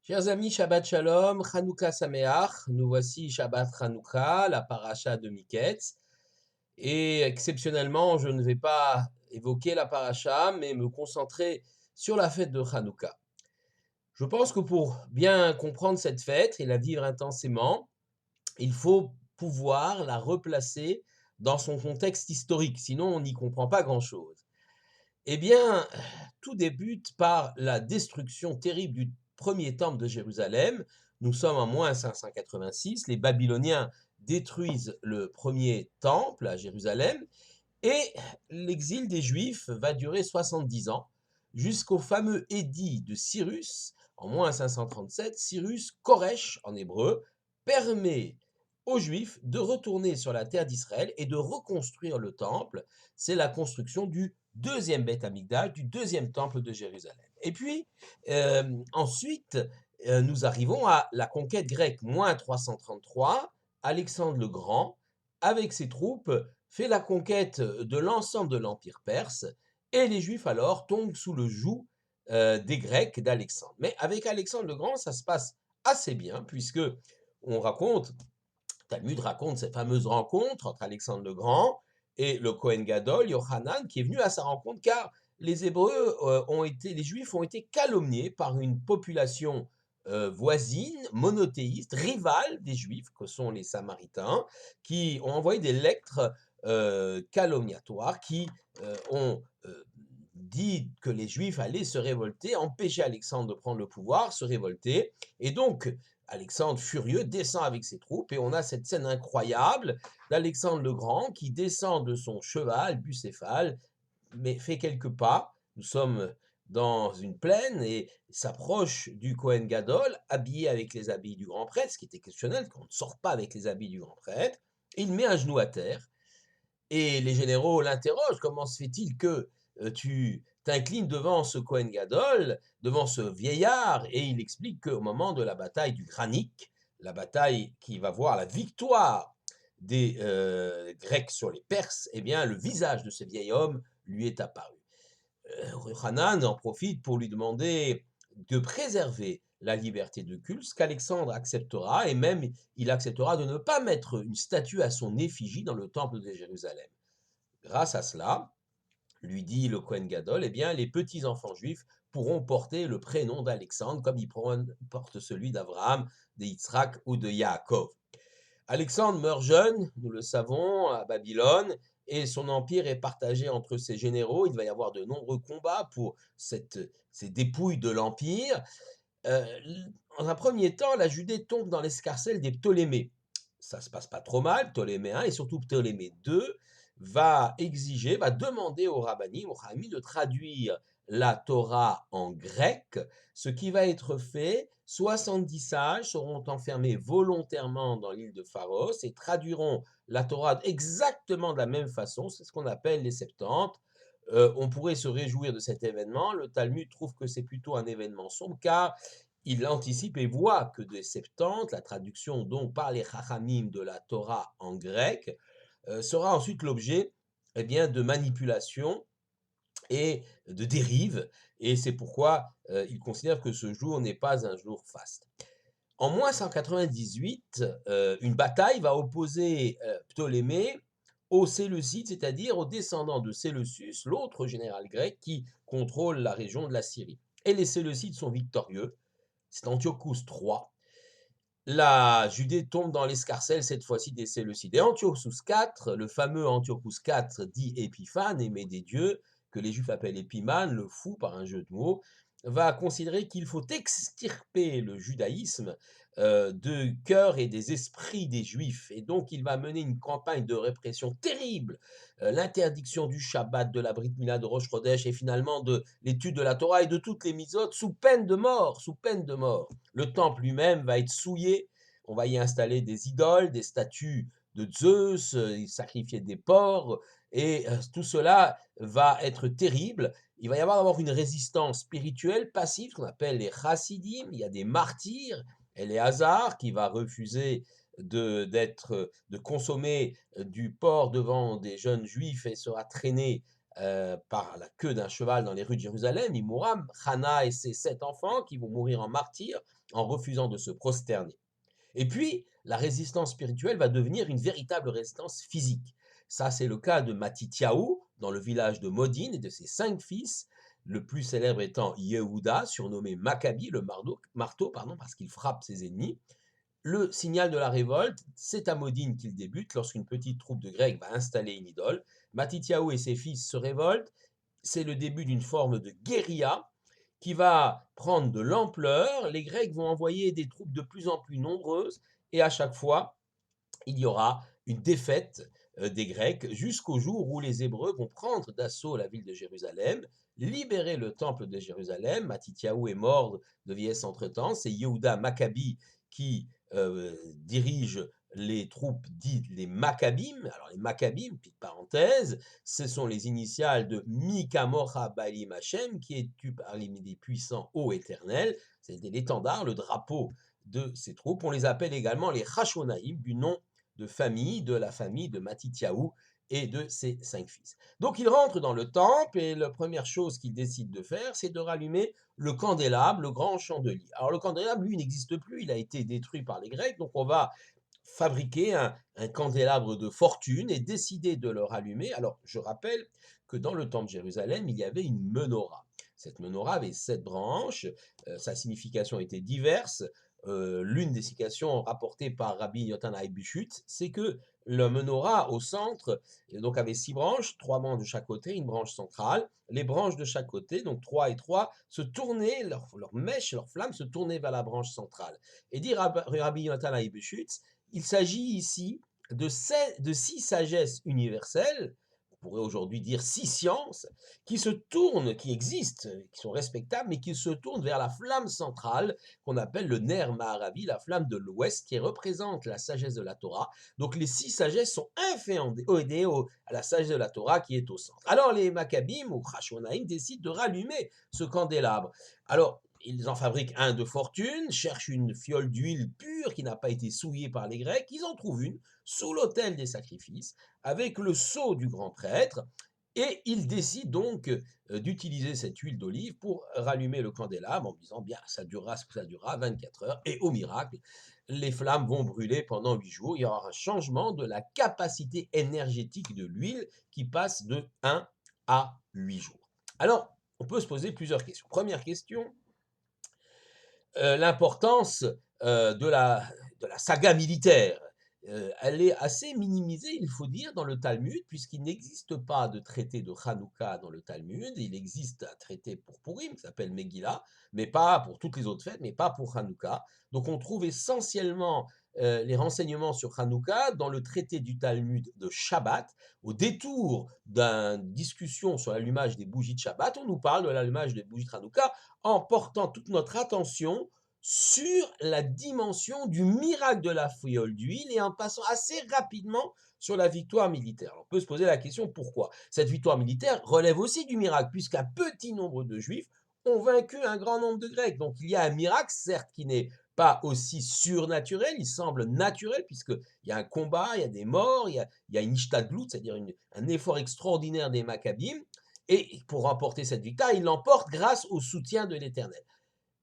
Chers amis, Shabbat Shalom, Chanukah Sameach. Nous voici Shabbat Chanukah, la paracha de Miketz. Et exceptionnellement, je ne vais pas évoquer la paracha, mais me concentrer sur la fête de Chanukah. Je pense que pour bien comprendre cette fête et la vivre intensément, il faut pouvoir la replacer dans son contexte historique, sinon on n'y comprend pas grand-chose. Eh bien, tout débute par la destruction terrible du premier temple de Jérusalem. Nous sommes en moins 586, les Babyloniens détruisent le premier temple à Jérusalem et l'exil des Juifs va durer 70 ans jusqu'au fameux édit de Cyrus en moins 537. Cyrus Koresh en hébreu permet aux Juifs de retourner sur la terre d'Israël et de reconstruire le temple. C'est la construction du deuxième Beth Amikdash, du deuxième temple de Jérusalem. Et puis, ensuite, nous arrivons à la conquête grecque, moins 333, Alexandre le Grand, avec ses troupes, fait la conquête de l'ensemble de l'Empire perse, et les Juifs alors tombent sous le joug des Grecs d'Alexandre. Mais avec Alexandre le Grand, ça se passe assez bien, puisque on raconte, Talmud raconte cette fameuse rencontre entre Alexandre le Grand et le Kohen Gadol, Yochanan, qui est venu à sa rencontre car les Hébreux les Juifs ont été calomniés par une population voisine, monothéiste, rivale des Juifs, que sont les Samaritains, qui ont envoyé des lettres calomniatoires, qui ont dit que les Juifs allaient se révolter, empêcher Alexandre de prendre le pouvoir, se révolter, et donc Alexandre, furieux, descend avec ses troupes et on a cette scène incroyable d'Alexandre le Grand qui descend de son cheval, Bucéphale, mais fait quelques pas. Nous sommes dans une plaine et s'approche du Kohen Gadol, habillé avec les habits du grand prêtre, ce qui est exceptionnel, qu'on ne sort pas avec les habits du grand prêtre. Il met un genou à terre et les généraux l'interrogent, comment se fait-il que tu t'inclines devant ce Kohen Gadol, devant ce vieillard, et il explique qu'au moment de la bataille du Granique, la bataille qui va voir la victoire des Grecs sur les Perses, eh bien, le visage de ce vieil homme lui est apparu. Hanan en profite pour lui demander de préserver la liberté de culte, ce qu'Alexandre acceptera, et même il acceptera de ne pas mettre une statue à son effigie dans le temple de Jérusalem. Grâce à cela, lui dit le Kohen Gadol, eh bien, les petits-enfants juifs pourront porter le prénom d'Alexandre comme ils portent celui d'Abraham, de Yitzhak ou de Yaakov. Alexandre meurt jeune, nous le savons, à Babylone, et son empire est partagé entre ses généraux. Il va y avoir de nombreux combats pour ces dépouilles de l'empire. Euh, en un premier temps, la Judée tombe dans l'escarcelle des Ptolémées. Ça se passe pas trop mal. Ptolémée I et surtout Ptolémée II va demander au rabbinim, au Chachamim, de traduire la Torah en grec, ce qui va être fait. 70 sages seront enfermés volontairement dans l'île de Pharos et traduiront la Torah exactement de la même façon. C'est ce qu'on appelle les Septante. On pourrait se réjouir de cet événement. Le Talmud trouve que c'est plutôt un événement sombre car il anticipe et voit que des Septante, la traduction donc par les Chachamim de la Torah en grec, sera ensuite l'objet de manipulations et de dérives, et c'est pourquoi il considère que ce jour n'est pas un jour faste. En moins 198, une bataille va opposer Ptolémée aux Séleucides, c'est-à-dire aux descendants de Séleucus, l'autre général grec qui contrôle la région de la Syrie. Et les Séleucides sont victorieux, c'est Antiochus III. La Judée tombe dans l'escarcelle, cette fois-ci des Séleucides. Et Antiochus IV, le fameux Antiochus IV dit Épiphane, aimé des dieux, que les Juifs appellent Épimane, le fou par un jeu de mots, va considérer qu'il faut extirper le judaïsme de cœur et des esprits des Juifs. Et donc il va mener une campagne de répression terrible, l'interdiction du Shabbat, de la Brit Mila, de Rosh Chodesh et finalement de l'étude de la Torah et de toutes les mitzvot sous peine de mort, sous peine de mort. Le temple lui-même va être souillé, on va y installer des idoles, des statues de Zeus, sacrifier des porcs, et tout cela va être terrible. Il va y avoir d'abord une résistance spirituelle passive, qu'on appelle les chassidim, il y a des martyrs, Éléazar qui va refuser de consommer du porc devant des jeunes juifs et sera traîné par la queue d'un cheval dans les rues de Jérusalem, il mourra, Hana et ses 7 enfants qui vont mourir en martyrs en refusant de se prosterner. Et puis, la résistance spirituelle va devenir une véritable résistance physique. Ça, c'est le cas de Matityahu, dans le village de Modine, et de ses 5 fils, le plus célèbre étant Yehuda, surnommé Maccabi, le marteau, parce qu'il frappe ses ennemis. Le signal de la révolte, c'est à Modine qu'il débute, lorsqu'une petite troupe de Grecs va installer une idole. Matityahu et ses fils se révoltent. C'est le début d'une forme de guérilla qui va prendre de l'ampleur. Les Grecs vont envoyer des troupes de plus en plus nombreuses et à chaque fois, il y aura une défaite des Grecs jusqu'au jour où les Hébreux vont prendre d'assaut la ville de Jérusalem, libérer le temple de Jérusalem. Matityahu est mort de vieillesse entre-temps. C'est Yehuda Maccabi qui dirige les troupes dites les Maccabim. Alors les Maccabim, petite parenthèse, ce sont les initiales de Mikamocha Baalim Hashem, qui est tu parmi des puissants ô éternels. C'était l'étendard, le drapeau de ces troupes. On les appelle également les Hashonaïm, du nom de la famille de Matityahu et de ses 5 fils. Donc il rentre dans le temple et la première chose qu'il décide de faire, c'est de rallumer le candélabre, le grand chandelier. Alors le candélabre, lui, n'existe plus, il a été détruit par les Grecs, donc on va fabriquer un candélabre de fortune et décider de le rallumer. Alors je rappelle que dans le temple de Jérusalem, il y avait une menorah. Cette menorah avait 7 branches, sa signification était diverse. L'une des significations rapportées par Rabbi Yotan Buchut, c'est que le menorah au centre donc avait 6 branches, 3 branches de chaque côté, une branche centrale. Les branches de chaque côté, donc 3 et 3, se tournaient, leurs mèches, leurs flammes se tournaient vers la branche centrale. Et dit Rabbi Yotan Buchut, il s'agit ici de 6 sagesses universelles, on pourrait aujourd'hui dire 6 sciences, qui se tournent, qui existent, qui sont respectables, mais qui se tournent vers la flamme centrale, qu'on appelle le Ner Maharavi, la flamme de l'Ouest, qui représente la sagesse de la Torah. Donc les 6 sagesses sont inféodées à la sagesse de la Torah qui est au centre. Alors les Maccabim ou Hashonaïm décident de rallumer ce candélabre. Alors, ils en fabriquent un de fortune, cherchent une fiole d'huile pure qui n'a pas été souillée par les Grecs, ils en trouvent une sous l'autel des sacrifices, avec le sceau du grand prêtre, et ils décident donc d'utiliser cette huile d'olive pour rallumer le candélabre en disant, bien, ça durera ce que ça durera, 24 heures, et au miracle, les flammes vont brûler pendant 8 jours. Il y aura un changement de la capacité énergétique de l'huile qui passe de 1 à 8 jours. Alors, on peut se poser plusieurs questions. Première question, l'importance de la saga militaire. Elle est assez minimisée, il faut dire, dans le Talmud, puisqu'il n'existe pas de traité de Hanouka dans le Talmud. Il existe un traité pour Purim qui s'appelle Megillah, mais pas pour toutes les autres fêtes, mais pas pour Hanouka. Donc on trouve essentiellement les renseignements sur Hanouka dans le traité du Talmud de Shabbat. Au détour d'une discussion sur l'allumage des bougies de Shabbat, on nous parle de l'allumage des bougies de Hanouka en portant toute notre attention sur la dimension du miracle de la fiole d'huile et en passant assez rapidement sur la victoire militaire. Alors, on peut se poser la question pourquoi. Cette victoire militaire relève aussi du miracle, puisqu'un petit nombre de Juifs ont vaincu un grand nombre de Grecs. Donc il y a un miracle, certes, qui n'est pas aussi surnaturel, il semble naturel, puisqu'il y a un combat, il y a des morts, il y a une ishtadlout, c'est-à-dire un effort extraordinaire des Maccabim, et pour remporter cette victoire, ils l'emportent grâce au soutien de l'Éternel.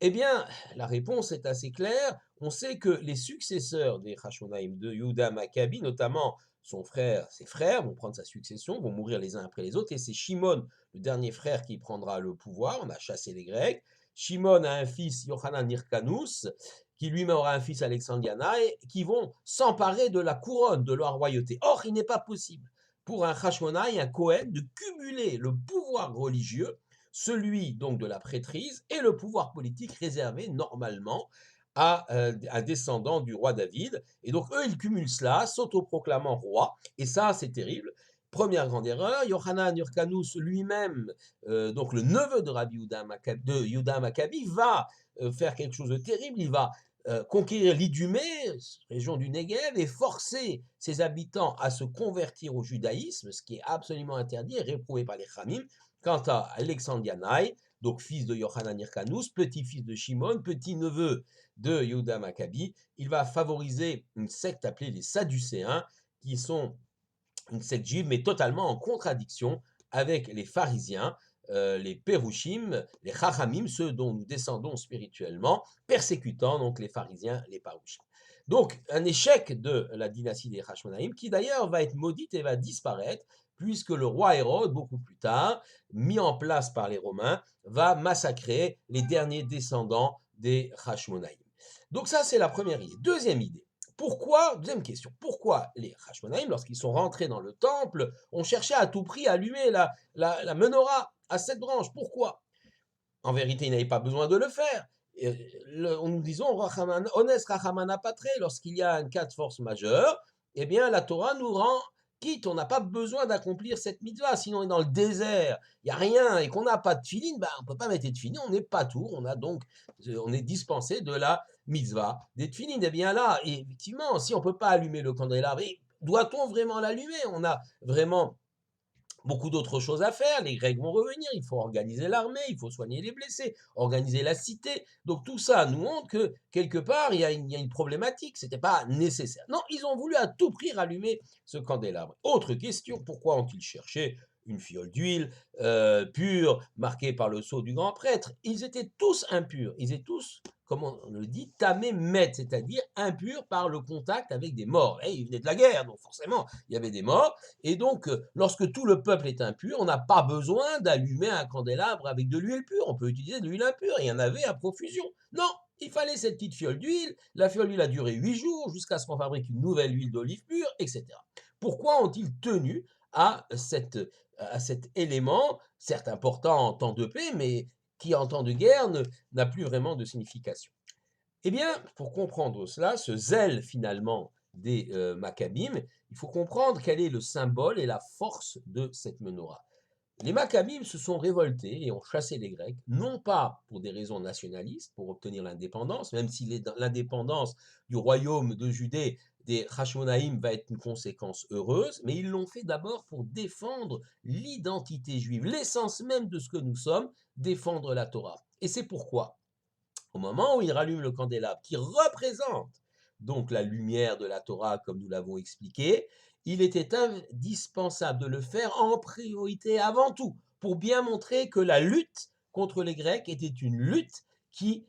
Eh bien, la réponse est assez claire. On sait que les successeurs des Hashonaïm de Yehuda Maccabi, notamment ses frères vont prendre sa succession, vont mourir les uns après les autres, et c'est Shimon, le dernier frère, qui prendra le pouvoir. On a chassé les Grecs. Shimon a un fils, Yochanan Hyrcanus, qui lui-même aura un fils, Alexandriana, et qui vont s'emparer de la couronne de la royauté. Or, il n'est pas possible pour un Hashmonaï, un Kohen, de cumuler le pouvoir religieux, celui donc de la prêtrise, et le pouvoir politique réservé normalement à un descendant du roi David. Et donc eux, ils cumulent cela, s'autoproclamant roi, et ça, c'est terrible. Première grande erreur, Yochanan Hyrcanus lui-même, donc le neveu de Rabbi Yehuda Maccabi, va faire quelque chose de terrible. Il va conquérir l'Idumée, région du Negev, et forcer ses habitants à se convertir au judaïsme, ce qui est absolument interdit et réprouvé par les Khamim. Quant à Alexandre Yanaï, donc fils de Yochanan Hyrcanus, petit-fils de Shimon, petit-neveu de Yehuda Maccabi, il va favoriser une secte appelée les Sadducéens, qui sont une secte juive, mais totalement en contradiction avec les pharisiens, les pérouchim, les chachamim, ceux dont nous descendons spirituellement, persécutant donc les pharisiens, les parouchim. Donc, un échec de la dynastie des Hashmonaïm, qui d'ailleurs va être maudite et va disparaître, puisque le roi Hérode, beaucoup plus tard, mis en place par les Romains, va massacrer les derniers descendants des Hashmonaïm. Donc ça, c'est la première idée. Deuxième idée. Deuxième question, pourquoi les Hashmonaïm, lorsqu'ils sont rentrés dans le temple, ont cherché à tout prix à allumer la menorah à 7 branches? Pourquoi? En vérité, ils n'avaient pas besoin de le faire. Nous disons, Ones Rachamana Patre, lorsqu'il y a un cas de force majeure, eh bien, la Torah nous rend quitte, on n'a pas besoin d'accomplir cette mitzvah. Sinon, on est dans le désert, il n'y a rien, et qu'on n'a pas de tefilin, on ne peut pas mettre de tefilin, on n'est pas tour, on est dispensé de la mitzvah des tefilin. Eh bien là, et effectivement, si on ne peut pas allumer le candélabre, doit-on vraiment l'allumer? On a vraiment beaucoup d'autres choses à faire, les Grecs vont revenir, il faut organiser l'armée, il faut soigner les blessés, organiser la cité. Donc tout ça nous montre que quelque part, il y a une problématique, ce n'était pas nécessaire. Non, ils ont voulu à tout prix rallumer ce candélabre. Autre question, pourquoi ont-ils cherché une fiole d'huile pure, marquée par le sceau du grand prêtre? Ils étaient tous impurs, ils étaient tous, comme on le dit, tamé met, c'est-à-dire impurs par le contact avec des morts. Et ils venaient de la guerre, donc forcément, il y avait des morts. Et donc, lorsque tout le peuple est impur, on n'a pas besoin d'allumer un candélabre avec de l'huile pure. On peut utiliser de l'huile impure. Il y en avait à profusion. Non, il fallait cette petite fiole d'huile. La fiole d'huile a duré 8 jours jusqu'à ce qu'on fabrique une nouvelle huile d'olive pure, etc. Pourquoi ont-ils tenu à cet élément, certes important en temps de paix, mais qui en temps de guerre n'a plus vraiment de signification? Eh bien, pour comprendre cela, ce zèle finalement des Maccabim, il faut comprendre quel est le symbole et la force de cette menorah. Les Maccabim se sont révoltés et ont chassé les Grecs, non pas pour des raisons nationalistes, pour obtenir l'indépendance, même si l'indépendance du royaume de Judée des Hashmonaïm va être une conséquence heureuse, mais ils l'ont fait d'abord pour défendre l'identité juive, l'essence même de ce que nous sommes, défendre la Torah. Et c'est pourquoi au moment où il rallume le candélabre, qui représente donc la lumière de la Torah, comme nous l'avons expliqué, il était indispensable de le faire en priorité avant tout, pour bien montrer que la lutte contre les Grecs était une lutte qui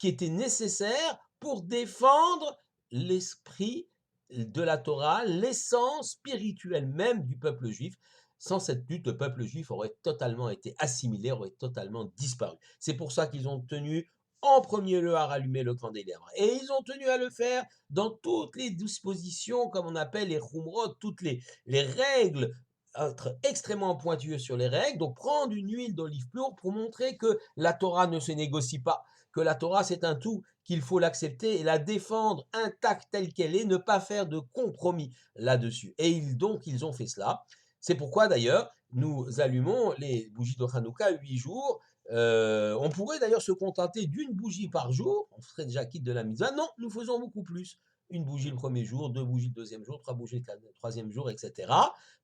était nécessaire pour défendre l'esprit de la Torah, l'essence spirituelle même du peuple juif. Sans cette lutte, le peuple juif aurait totalement été assimilé, aurait totalement disparu. C'est pour ça qu'ils ont tenu en premier lieu à rallumer le candélabre. Et ils ont tenu à le faire dans toutes les dispositions, comme on appelle les khumrot, toutes les règles, être extrêmement pointueux sur les règles, donc prendre une huile d'olive pure pour montrer que la Torah ne se négocie pas, que la Torah c'est un tout, qu'il faut l'accepter et la défendre intacte telle qu'elle est, ne pas faire de compromis là-dessus. Et donc ils ont fait cela. C'est pourquoi d'ailleurs nous allumons les bougies de Hanouka 8 jours. On pourrait d'ailleurs se contenter d'une bougie par jour, on serait déjà quitte de la mitzvah. Non, nous faisons beaucoup plus. Une bougie le premier jour, 2 bougies le deuxième jour, 3 bougies le troisième jour, etc.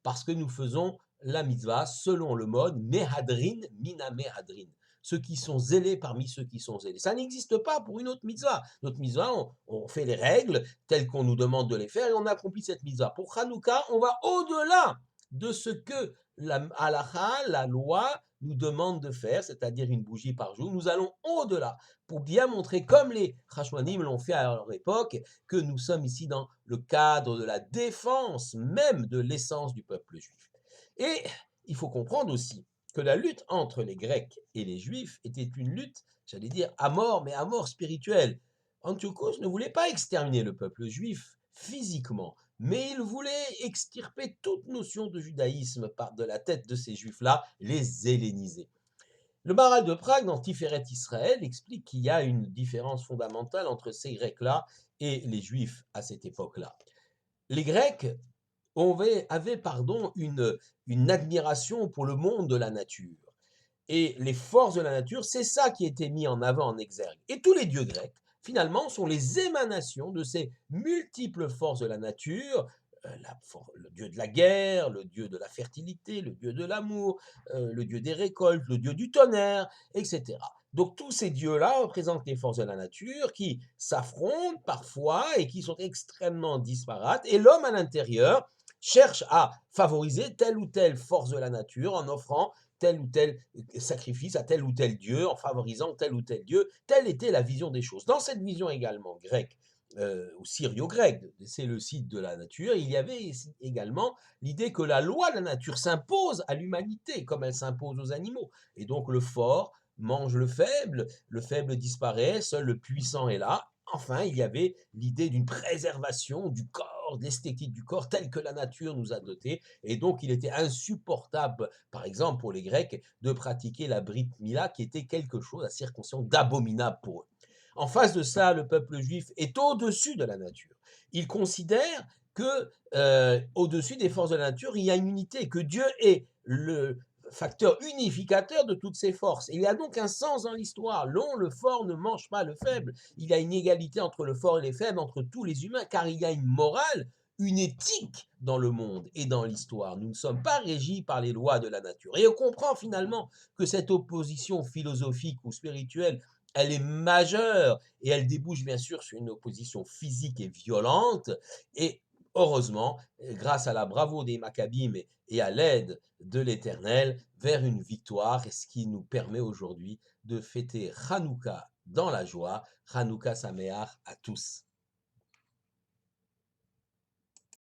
Parce que nous faisons la mitzvah selon le mode Mehadrin, Mina Mehadrin. Ceux qui sont zélés parmi ceux qui sont zélés. Ça n'existe pas pour une autre mitzvah. Notre mitzvah, on fait les règles telles qu'on nous demande de les faire et on accomplit cette mitzvah. Pour Hanouka, on va au-delà de ce que la halakha, la loi, nous demande de faire, c'est-à-dire une bougie par jour. Nous allons au-delà pour bien montrer, comme les Hashmonaïm l'ont fait à leur époque, que nous sommes ici dans le cadre de la défense même de l'essence du peuple juif. Et il faut comprendre aussi que la lutte entre les Grecs et les Juifs était une lutte, j'allais dire, à mort, mais à mort spirituelle. Antiochos ne voulait pas exterminer le peuple juif physiquement, mais il voulait extirper toute notion de judaïsme de la tête de ces juifs-là, les helléniser. Le Maharal de Prague, dans Tiferet Israël, explique qu'il y a une différence fondamentale entre ces Grecs-là et les Juifs à cette époque-là. Les Grecs avaient une admiration pour le monde de la nature. Et les forces de la nature, c'est ça qui était mis en avant en exergue. Et tous les dieux grecs, finalement, sont les émanations de ces multiples forces de la nature, le dieu de la guerre, le dieu de la fertilité, le dieu de l'amour, le dieu des récoltes, le dieu du tonnerre, etc. Donc tous ces dieux-là représentent les forces de la nature qui s'affrontent parfois et qui sont extrêmement disparates. Et l'homme à l'intérieur cherche à favoriser telle ou telle force de la nature en offrant tel ou tel sacrifice à tel ou tel dieu, en favorisant tel ou tel dieu. Telle était la vision des choses. Dans cette vision également grecque, ou syrio-grecque, c'est le site de la nature, il y avait également l'idée que la loi de la nature s'impose à l'humanité comme elle s'impose aux animaux. Et donc le fort mange le faible disparaît, seul le puissant est là. Enfin, il y avait l'idée d'une préservation du corps, de l'esthétique du corps tel que la nature nous a doté. Et donc, il était insupportable, par exemple, pour les Grecs, de pratiquer la Brit Mila, qui était quelque chose, à circoncision, d'abominable pour eux. En face de ça, le peuple juif est au-dessus de la nature. Il considère que, au-dessus des forces de la nature, il y a une unité, que Dieu est le facteur unificateur de toutes ces forces. Il y a donc un sens dans l'histoire. L'on, le fort, ne mange pas le faible. Il y a une égalité entre le fort et les faibles, entre tous les humains, car il y a une morale, une éthique dans le monde et dans l'histoire. Nous ne sommes pas régis par les lois de la nature. Et on comprend finalement que cette opposition philosophique ou spirituelle, elle est majeure et elle débouche bien sûr sur une opposition physique et violente. Et heureusement, grâce à la bravoure des Maccabim et à l'aide de l'Éternel, vers une victoire, et ce qui nous permet aujourd'hui de fêter Hanouka dans la joie. Hanouka Sameach à tous.